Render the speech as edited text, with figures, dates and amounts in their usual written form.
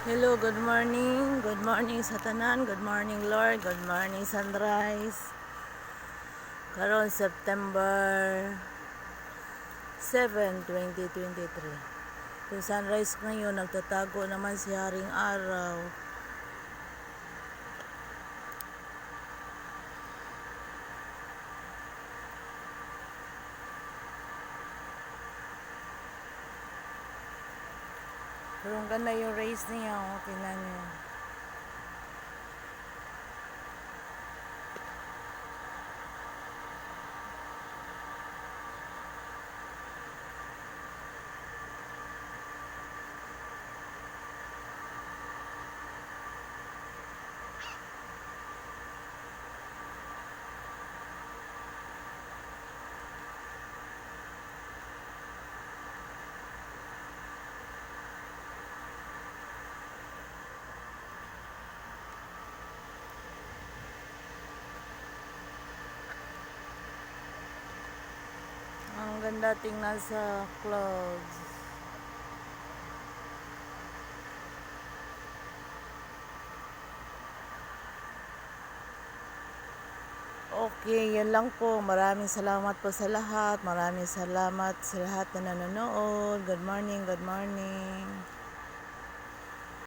Hello, good morning. Good morning sa tanan. Good morning, Lord. Good morning, sunrise. Karon September 7, 2023. Yung sunrise ngayon, nagtatago naman si Haring Araw. Pero ang ganda yung race niya, oh. Tingnan niyo. Ang ganda tingnan sa clouds. Okay, yan lang po. Maraming salamat po sa lahat. Maraming salamat sa lahat na nanonood. Good morning, good morning.